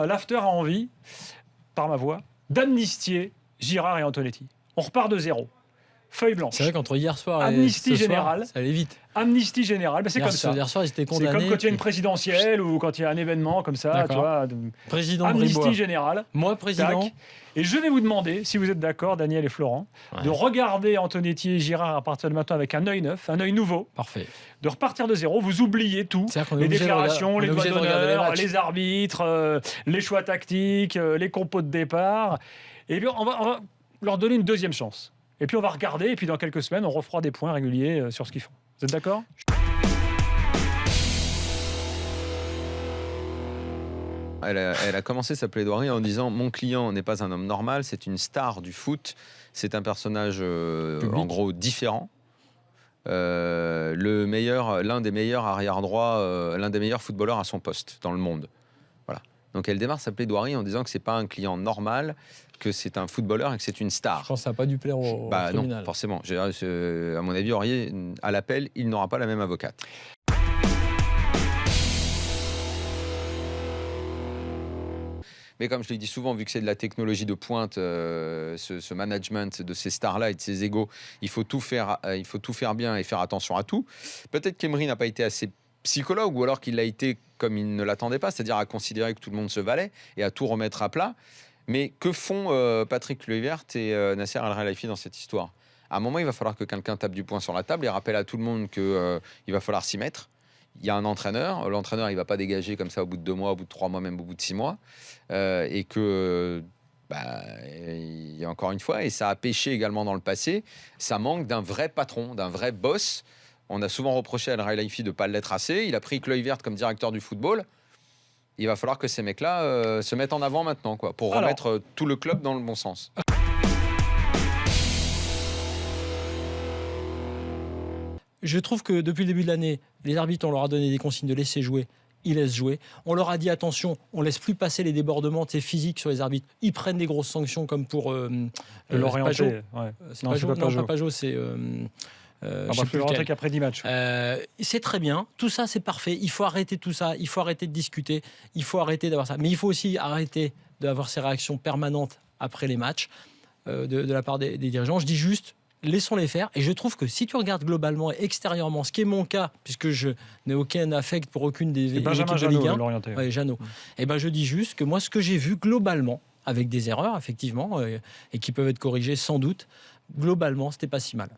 l'after a envie, par ma voix, d'amnistier Girard et Antonetti. On repart de zéro. Feuille blanche. C'est vrai qu'entre hier soir et Amnistie ce générale. soir, ça allait vite. Amnistie générale, c'est comme ça. Hier soir, ils étaient C'est condamnés. comme quand il y a une présidentielle ou quand il y a un événement comme ça. Tu vois, Président amnistie Bribois. générale. Moi, président. Tac. Et je vais vous demander, si vous êtes d'accord, Daniel et Florent, de regarder Antonetti et Girard à partir de maintenant avec un œil neuf, un œil nouveau. Parfait. De repartir de zéro. Vous oubliez tout. Les déclarations, les doigts d'honneur, les arbitres, les choix tactiques, les compos de départ. Et puis, on va leur donner une deuxième chance. Et puis on va regarder, et puis dans quelques semaines, on refera des points réguliers sur ce qu'ils font. Vous êtes d'accord ? Elle a commencé sa plaidoirie en disant « Mon client n'est pas un homme normal, c'est une star du foot, c'est un personnage en gros différent. L'un des meilleurs arrière-droits, l'un des meilleurs footballeurs à son poste dans le monde. » Voilà. Donc elle démarre sa plaidoirie en disant que c'est pas un client normal, que c'est un footballeur et que c'est une star. Je pense que ça n'a pas dû plaire au non, forcément. À mon avis, Aurier, à l'appel, il n'aura pas la même avocate. Mais comme je l'ai dit souvent, vu que c'est de la technologie de pointe, ce management de ces stars-là et de ces égos, il faut tout faire bien et faire attention à tout. Peut-être qu'Emery n'a pas été assez psychologue, ou alors qu'il l'a été comme il ne l'attendait pas, c'est-à-dire à considérer que tout le monde se valait et à tout remettre à plat. Mais que font Patrick Kluivert et Nasser Al-Khelaifi dans cette histoire ? À un moment, il va falloir que quelqu'un tape du poing sur la table et rappelle à tout le monde qu'il va falloir s'y mettre. Il y a un entraîneur. L'entraîneur, il ne va pas dégager comme ça au bout de 2 mois, au bout de 3 mois, même au bout de 6 mois. Et que, il y a encore une fois, et ça a péché également dans le passé, ça manque d'un vrai patron, d'un vrai boss. On a souvent reproché à Al-Khelaifi de ne pas l'être assez. Il a pris Kluivert comme directeur du football. Il va falloir que ces mecs-là se mettent en avant maintenant, quoi, pour remettre tout le club dans le bon sens. Je trouve que depuis le début de l'année, les arbitres, on leur a donné des consignes de laisser jouer. Ils laissent jouer. On leur a dit attention, on laisse plus passer les débordements physiques sur les arbitres. Ils prennent des grosses sanctions comme pour l'orienter. C'est pas Pajot, c'est... plus rentrer qu'après 10 matchs. C'est très bien, tout ça c'est parfait, il faut arrêter tout ça, il faut arrêter de discuter, il faut arrêter d'avoir ça. Mais il faut aussi arrêter d'avoir ces réactions permanentes après les matchs de la part des dirigeants. Je dis juste, laissons-les faire. Et je trouve que si tu regardes globalement et extérieurement, ce qui est mon cas, puisque je n'ai aucun affect pour aucune des équipes de Ligue 1, Jeannot. Et je dis juste que moi, ce que j'ai vu globalement, avec des erreurs effectivement, et qui peuvent être corrigées sans doute, globalement, c'était pas si mal.